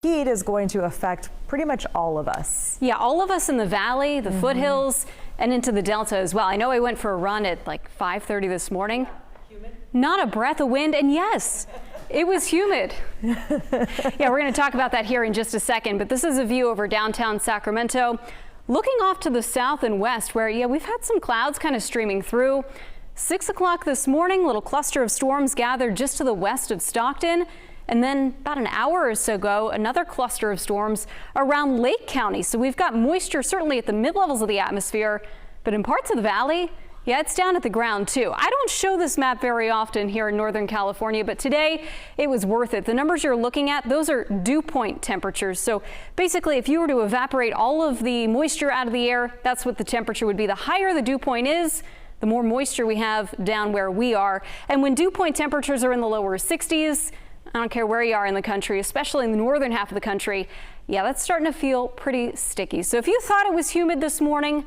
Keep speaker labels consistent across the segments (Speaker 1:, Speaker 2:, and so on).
Speaker 1: Heat is going to affect pretty much all of us.
Speaker 2: Yeah, all of us in the valley, the foothills, and into the delta as well. I know I went for a run at like 5:30 this morning. Humid? Not a breath of wind, and yes, it was humid. Yeah, we're going to talk about that here in just a second, but this is a view over downtown Sacramento. Looking off to the south and west where, yeah, we've had some clouds kind of streaming through. 6 o'clock this morning, a little cluster of storms gathered just to the west of Stockton. And then about an hour or so ago, another cluster of storms around Lake County. So we've got moisture certainly at the mid-levels of the atmosphere, but in parts of the valley, yeah, it's down at the ground too. I don't show this map very often here in Northern California, but today it was worth it. The numbers you're looking at, those are dew point temperatures. So basically, if you were to evaporate all of the moisture out of the air, that's what the temperature would be. The higher the dew point is, the more moisture we have down where we are. And when dew point temperatures are in the lower 60s, I don't care where you are in the country, especially in the northern half of the country, yeah, that's starting to feel pretty sticky. So if you thought it was humid this morning,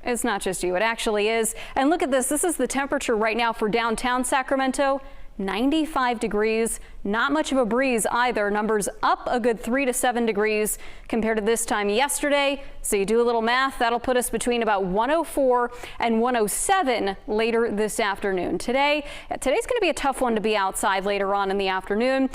Speaker 2: it's not just you, it actually is. And look at this, this is the temperature right now for downtown Sacramento. 95 degrees, not much of a breeze either. Numbers up a good 3 to 7 degrees compared to this time yesterday. So you do a little math, that'll put us between about 104 and 107 later this afternoon. Today's going to be a tough one to be outside later on in the afternoon.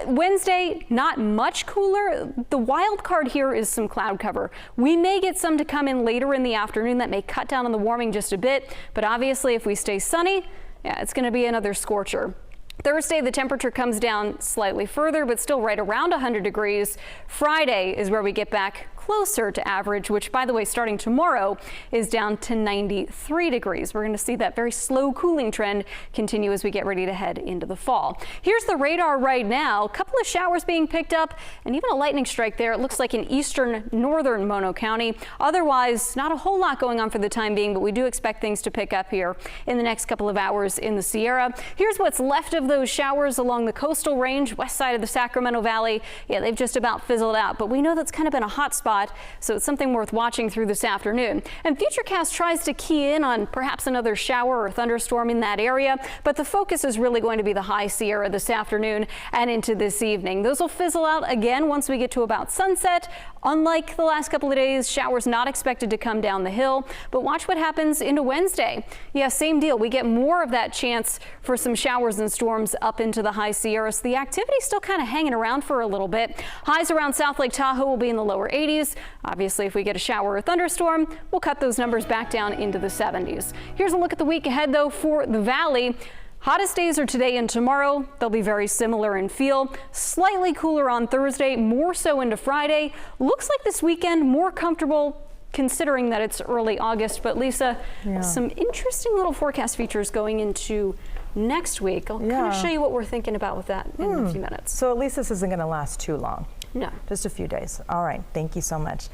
Speaker 2: Wednesday, not much cooler. The wild card here is some cloud cover. We may get some to come in later in the afternoon that may cut down on the warming just a bit, but obviously if we stay sunny, yeah, it's going to be another scorcher. Thursday, the temperature comes down slightly further, but still right around 100 degrees. Friday is where we get back closer to average, which, by the way, starting tomorrow is down to 93 degrees. We're going to see that very slow cooling trend continue as we get ready to head into the fall. Here's the radar right now. A couple of showers being picked up and even a lightning strike there. It looks like in eastern northern Mono County. Otherwise, not a whole lot going on for the time being, but we do expect things to pick up here in the next couple of hours in the Sierra. Here's what's left of those showers along the coastal range, west side of the Sacramento Valley. Yeah, they've just about fizzled out, but we know that's kind of been a hot spot, so it's something worth watching through this afternoon. And Futurecast tries to key in on perhaps another shower or thunderstorm in that area, but the focus is really going to be the high Sierra this afternoon and into this evening. Those will fizzle out again once we get to about sunset. Unlike the last couple of days, showers not expected to come down the hill, but watch what happens into Wednesday. Yeah, same deal. We get more of that chance for some showers and storms up into the high Sierra. So the activity's still kind of hanging around for a little bit. Highs around South Lake Tahoe will be in the lower 80s. Obviously, if we get a shower or thunderstorm, we'll cut those numbers back down into the 70s. Here's a look at the week ahead, though, for the valley. Hottest days are today and tomorrow. They'll be very similar in feel. Slightly cooler on Thursday, more so into Friday. Looks like this weekend more comfortable considering that it's early August. But Lisa, some interesting little forecast features going into next week. I'll kind of show you what we're thinking about with that in a few minutes.
Speaker 1: So at least this isn't going to last too long.
Speaker 2: No.
Speaker 1: Just a few days. All right. Thank you so much.